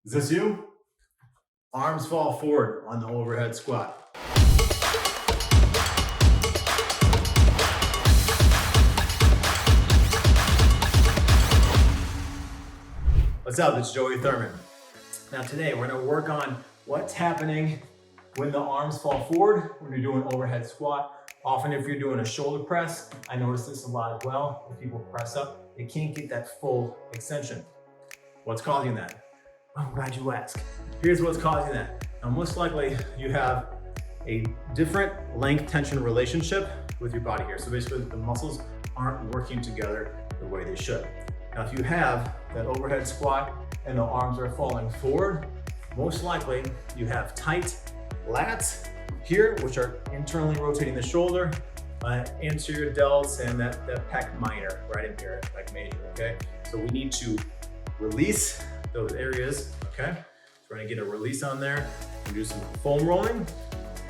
Is this you? Arms fall forward on the overhead squat. What's up? It's Joey Thurman. Now today we're going to work on what's happening when the arms fall forward when you're doing overhead squat. Often if you're doing a shoulder press, I notice this a lot as well. When people press up, they can't get that full extension. What's causing that? I'm glad you asked. Here's what's causing that. Now, most likely you have a different length tension relationship with your body here. So basically the muscles aren't working together the way they should. Now, if you have that overhead squat and the arms are falling forward, most likely you have tight lats here, which are internally rotating the shoulder, anterior delts, and that pec minor right in here, pec major, okay? So we need to release those areas, okay? So we're gonna get a release on there. We'll do some foam rolling.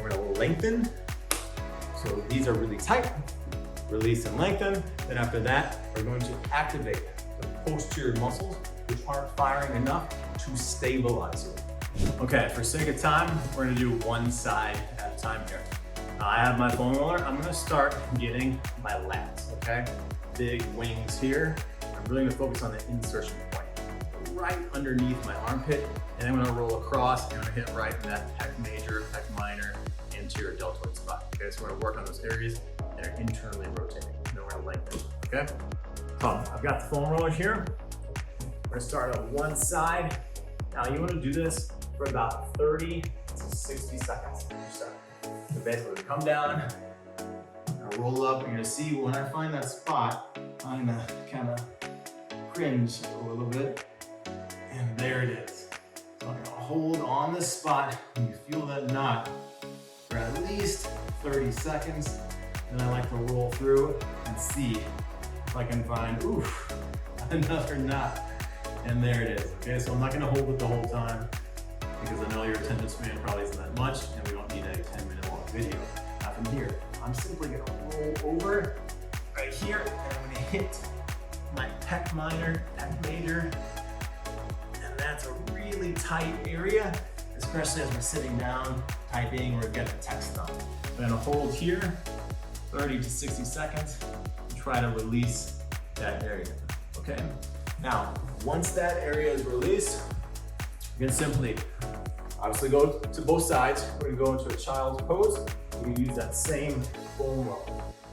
We're gonna lengthen. So these are really tight. Release and lengthen. Then after that, we're going to activate the posterior muscles, which aren't firing enough to stabilize you. Okay, for sake of time, we're gonna do one side at a time here. I have my foam roller. I'm gonna start getting my lats, okay? Big wings here. I'm really gonna focus on the insertion point, right underneath my armpit, and then I'm gonna roll across and I'm gonna hit right in that pec major, pec minor, anterior deltoid spot. Okay, so we're gonna work on those areas that are internally rotating. And then we're gonna lengthen, okay? So I've got the foam roller here. We're gonna start on one side. Now you wanna do this for about 30 to 60 seconds each side. So basically we come down, I'm gonna roll up, and you're gonna see when I find that spot, I'm gonna kind of cringe a little bit. And there it is. So I'm gonna hold on this spot when you feel that knot for at least 30 seconds. Then I like to roll through and see if I can find, oof, another knot. And there it is. Okay, so I'm not gonna hold it the whole time because I know your attention span probably isn't that much and we don't need a 10-minute long video. Now from here, I'm simply gonna roll over right here and I'm gonna hit my pec minor, pec major. That's a really tight area, especially as we're sitting down, typing, or getting text done. I'm gonna hold here 30 to 60 seconds and try to release that area, okay? Now, once that area is released, you can simply, obviously go to both sides. We're gonna go into a child's pose. We can use that same foam roll.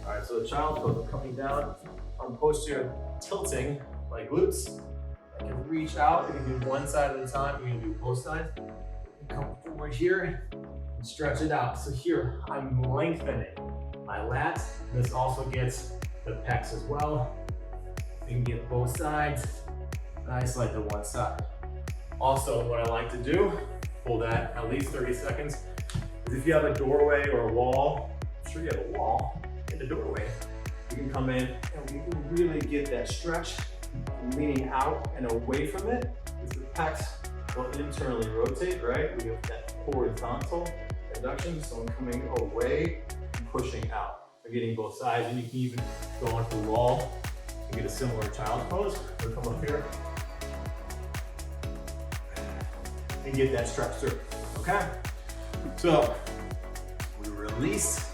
All right, so the child's pose, I'm coming down, I'm posterior tilting my glutes. I can reach out, we can do one side at a time, we can do both sides. Come forward here and stretch it out. So here, I'm lengthening my lats. This also gets the pecs as well. We can get both sides. I isolate the one side. Also, what I like to do, hold that at least 30 seconds, is if you have a doorway or a wall, I'm sure you have a wall in the doorway, you can come in and we can really get that stretch. Leaning out and away from it, is the pecs will internally rotate, right? We have that horizontal adduction, so I'm coming away and pushing out. We're getting both sides, and you can even go onto the wall and get a similar child's pose. So come up here and get that stretch through, okay? So we release,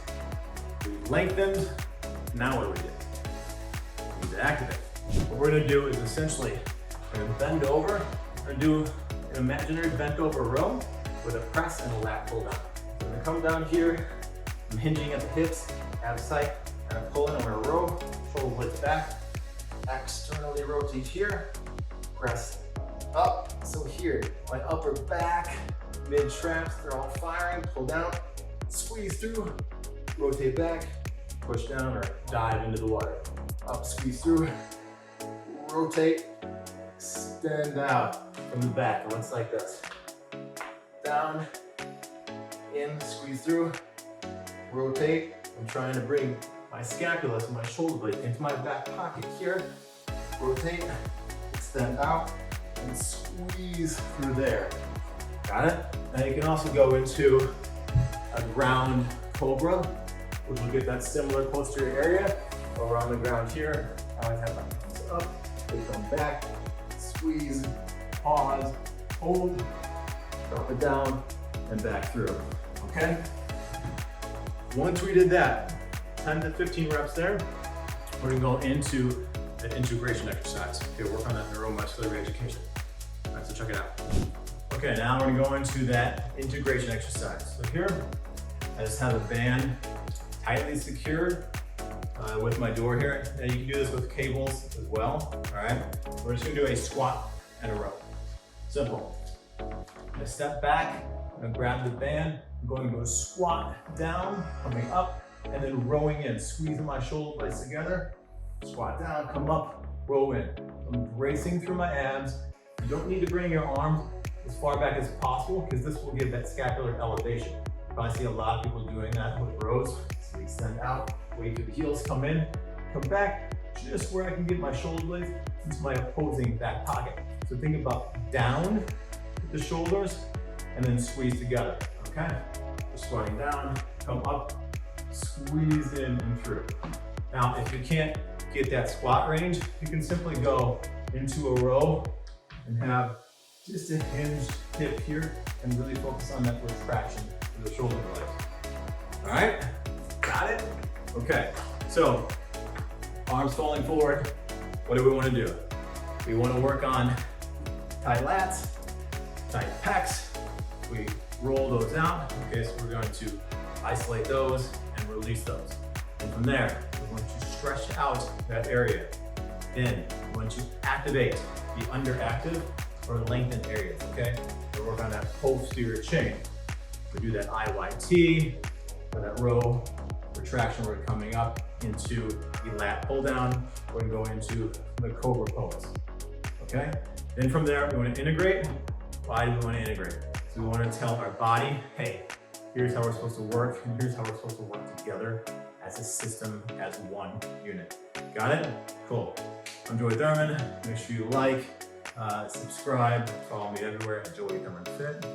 we lengthened, now what do we do? We need to activate. What we're gonna do is essentially, we're gonna bend over, we're gonna do an imaginary bent over row with a press and a lat pull down. So I'm gonna come down here, I'm hinging at the hips, out of sight, and I'm pulling, I'm gonna row, shoulder blades back, externally rotate here, press up. So here, my upper back, mid traps, they're all firing, pull down, squeeze through, rotate back, push down or dive into the water. Up, squeeze through, rotate, extend out from the back. It looks like this. Down, in, squeeze through, rotate. I'm trying to bring my scapula, so my shoulder blade, into my back pocket here. Rotate, extend out, and squeeze through there. Got it? Now you can also go into a ground cobra, which will get that similar posterior area over on the ground here. I always have my hands up. They come back, squeeze, pause, hold, drop it down, and back through, okay? Once we did that, 10 to 15 reps there, we're gonna go into the integration exercise. Okay, work on that neuromuscular reeducation. All right, so check it out. Okay, now we're gonna go into that integration exercise. So here, I just have a band tightly secured with my door here. Now you can do this with cables as well, all right? We're just gonna do a squat and a row. Simple. I step back, I'm gonna grab the band, I'm going to go squat down, coming up, and then rowing in, squeezing my shoulder blades together, squat down, come up, row in. I'm bracing through my abs. You don't need to bring your arms as far back as possible because this will give that scapular elevation. Probably see a lot of people doing that with rows. So we extend out, wait till the heels come in, come back, just where I can get my shoulder blades into my opposing back pocket. So think about down with the shoulders and then squeeze together, okay? Just squatting down, come up, squeeze in and through. Now, if you can't get that squat range, you can simply go into a row and have just a hinged hip here and really focus on that retraction of the shoulder blades. All right, got it? Okay, so arms falling forward. What do we want to do? We want to work on tight lats, tight pecs. We roll those out. Okay, so we're going to isolate those and release those. And from there, we want to stretch out that area. Then we want to activate the underactive or lengthened areas, okay? So work on that posterior chain. We do that IYT, or that row retraction. We're coming up into the lat pull down. We're gonna go into the cobra pose, okay? Then from there, we want to integrate. Why do we want to integrate? So we want to tell our body, hey, here's how we're supposed to work, and here's how we're supposed to work together as a system, as one unit. Got it? Cool. I'm Joey Thurman. Make sure you like, subscribe, follow me everywhere at Joey Thurman Fit.